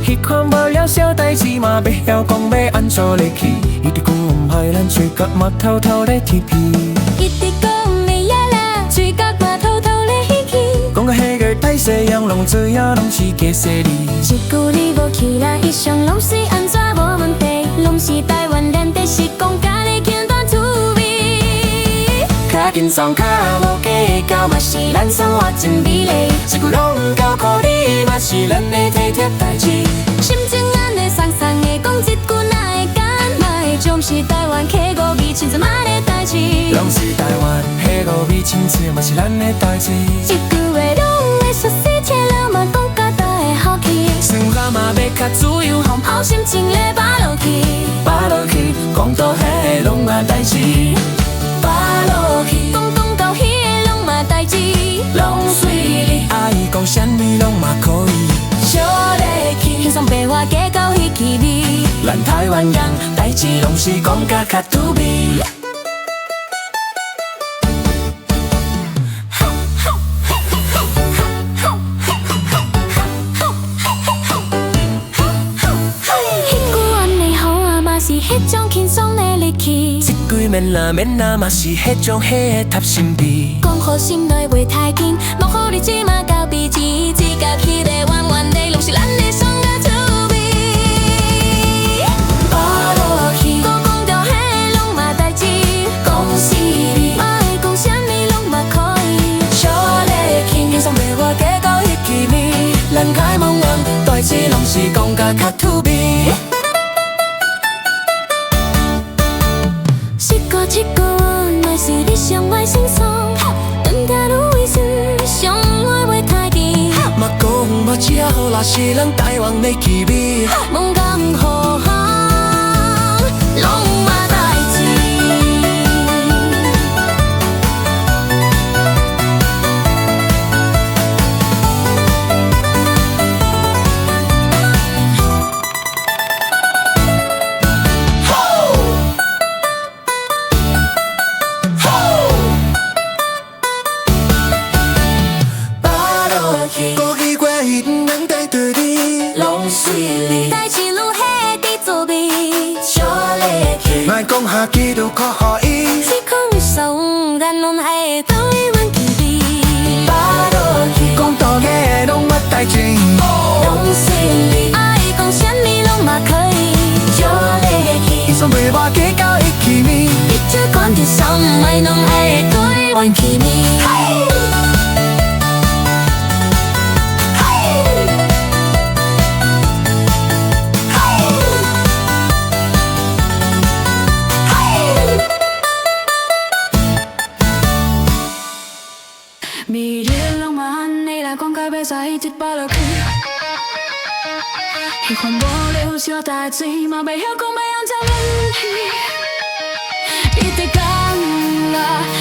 彼款无了小代志嘛，袂晓讲要安怎来去。伊直讲唔害咱嘴角嘛偷偷咧提皮。伊直讲袂野啦，嘴角嘛偷偷咧嬉戏。讲到迄个大西洋，拢做呀拢是假势利。一句你无去啦，以上拢是安怎无问题，拢是台湾咱的是讲家己简单趣味。较轻松较无计较，嘛是咱生活真美丽。一句拢交靠你，嘛是咱的体贴代志。心情安尼送送的，讲一句哪会敢？嘛会将是台湾客语味，亲像嘛的代志。拢是台湾迄五味亲切，嘛是咱的代志。一句话拢会煞死切了，嘛讲甲大会好气。生活嘛要较自由，风好心情咧扒落去，扒落去，讲到遐个拢嘛代志。扒落去，讲到迄个拢嘛代志，拢随你，爱讲啥物拢嘛可以。小礼气，轻松白话加到迄气味。咱台湾人代志拢是讲甲较趣味。是迄种轻松的力气，一句免啦嘛是迄种迄个ทับ心味。讲好心内袂太紧，莫互日子嘛到鼻子，只甲迄个弯弯的，拢是咱的上个趣味。扒落去，讲到迄个拢嘛代志，讲是你，嘛会讲啥物拢嘛可以。小礼气，轻松白话加到迄气味。咱开蒙人代志拢是讲甲较趣味。一句乃是你上爱心酸，等待愈危险，上爱袂太甜。嘛讲嘛只好啦，是咱台湾的气味。梦讲好行，拢嘛代志。过去过去，咱在对你，拢随你。代志愈下伫滋味，小礼气，莫讲下记录靠予伊。是讲你爽，咱拢爱台湾气味。扒落去，讲到遐拢嘛代志，拢随你。爱讲啥物拢嘛可以。小礼气，轻松袂话计较迄气味。一只管着上爱拢爱台湾气味。每日浪漫你来讲甲要使一巴落去，迄款无了小代志嘛袂晓讲要安怎忍去，一直讲啦，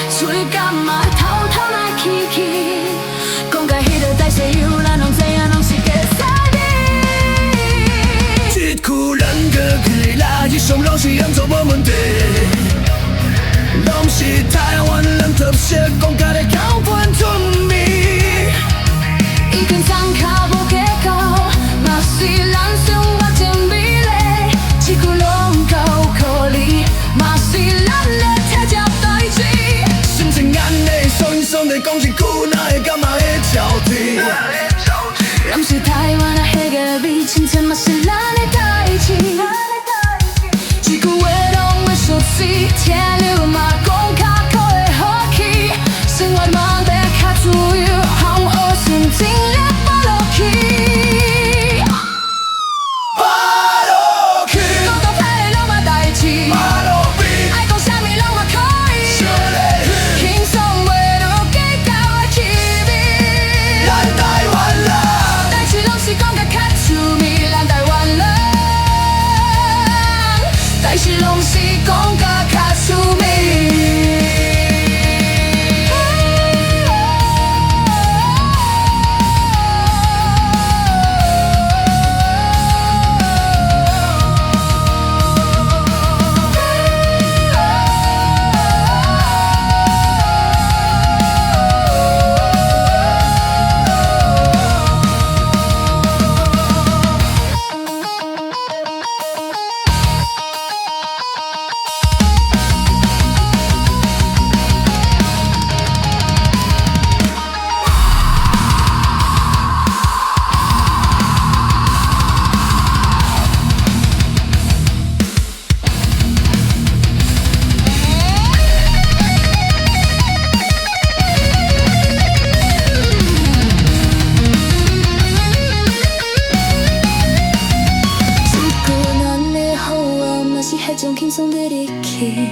嘴角嘛偷偷来起起，讲甲迄个大西洋，咱拢知影拢是假使你。一句咱过去啦，以上拢是安怎无问题。拢是台湾人特色，讲甲咧口本趣味。伊轻松较无计较，嘛是咱生活真美丽。一句拢交靠你，嘛是咱的体贴代志。心情安尼爽爽地讲一句，哪会感觉会超甜？轻松的力气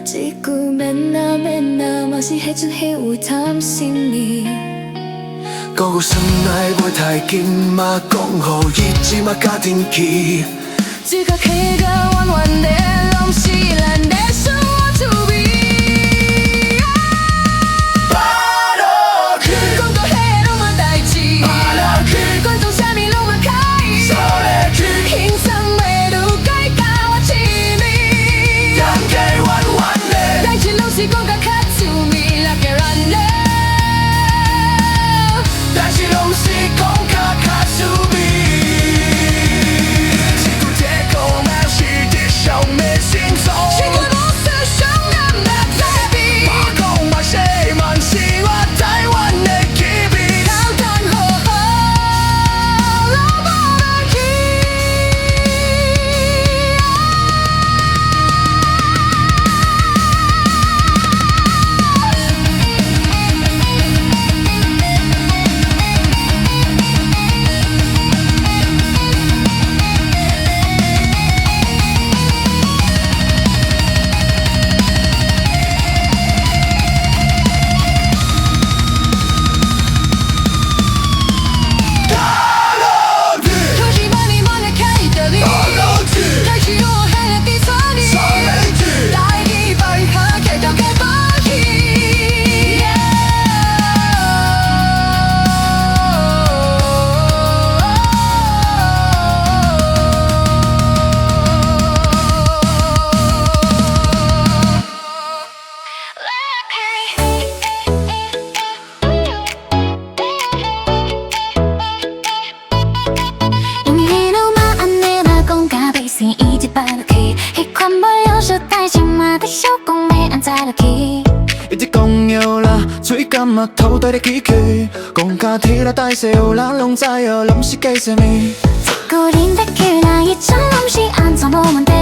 只顾맨날 맛이 해준 해우 탐心里個個心內會太緊嘛，講好一致嘛家庭氣。 지각해가 완완내 넘실한 내生活to be巴洛克，講到黑龍馬大志巴洛克，觀眾下面龍馬開蘇力克，輕鬆味道改教我起名人嘅彎彎咧，大志龍是講個卡to me like a run咧但是攏是講卡卡蘇比。 消滅心中，全國都是香港的 baby， 馬公馬誰滿是我台灣的 KB， 高談好好，老婆的 key。 一直講要啦，嘴柑嘛頭戴的機器，講家體啦大小啦，攏知哦，攏是計什麼？ 固定的橋那一種攏是安怎冇問題，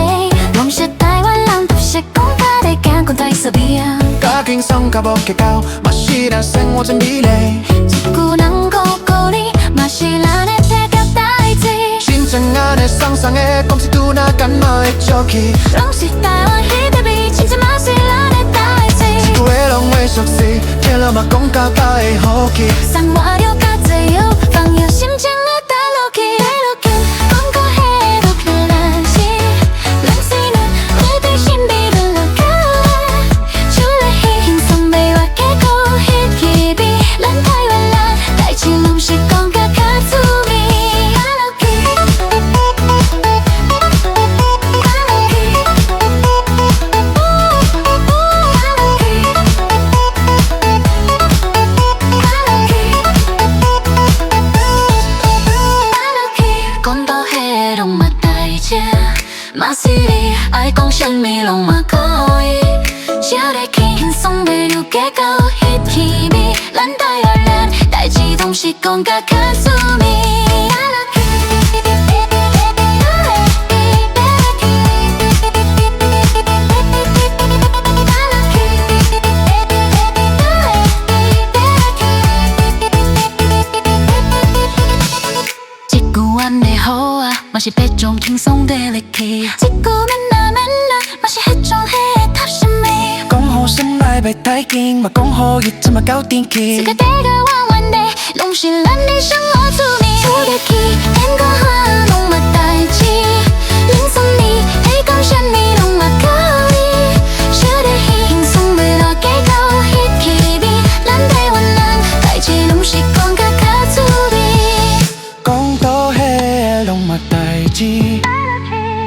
攏是台灣人都是講家的感覺太特別啊。家輕鬆較無計較，嘛是咱生活真美麗。一句能夠鼓勵，嘛是咱的特別代志。心情安尼爽爽的，講是拄那感冒的招氣，攏是台灣迄個味，親像嘛是咱的代志。一句話攏會熟悉，聽了嘛講甲甲會好奇。生活了較自由，放悠心情的帶落去，帶落去。講個迄個可能是，咱是咱會對心比的了解。除了輕鬆袂話嘅故迄起比，咱台灣人代志攏是講甲較趣味。帶落去，帶落去，帶落去。講到迄攏嘛代志，嘛是你愛講啥物攏嘛可以。少日輕鬆袂了解到迄氣味，咱台灣人代志攏是講甲較趣味。嘛是別種輕鬆的力氣，一句맨날嘛是迄種迄搭什麼？講好心內袂太緊，嘛講好一致嘛搞定去。世界第個彎彎的，攏是咱的生活趣味。出得去，天光下攏嘛代志，輕鬆你愛講啥物攏嘛可以。少得輕鬆袂落計較迄氣味，咱台灣人代志攏是講甲較趣味。講到迄攏嘛代志，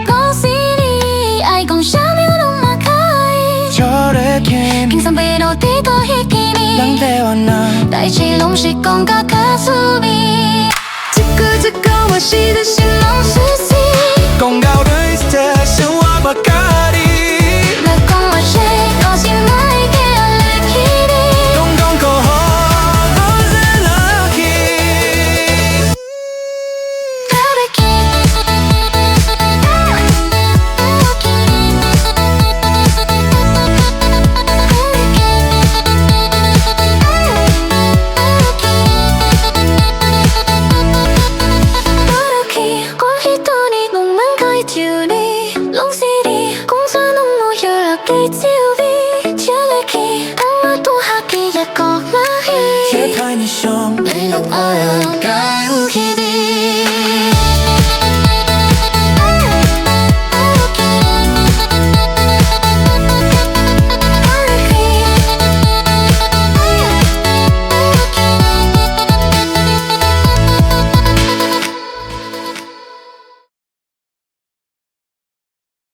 講是你愛講啥物攏嘛可以。少得輕，輕鬆袂落地到迄氣味，咱台灣人代志攏是講甲較趣味。這個我是的心。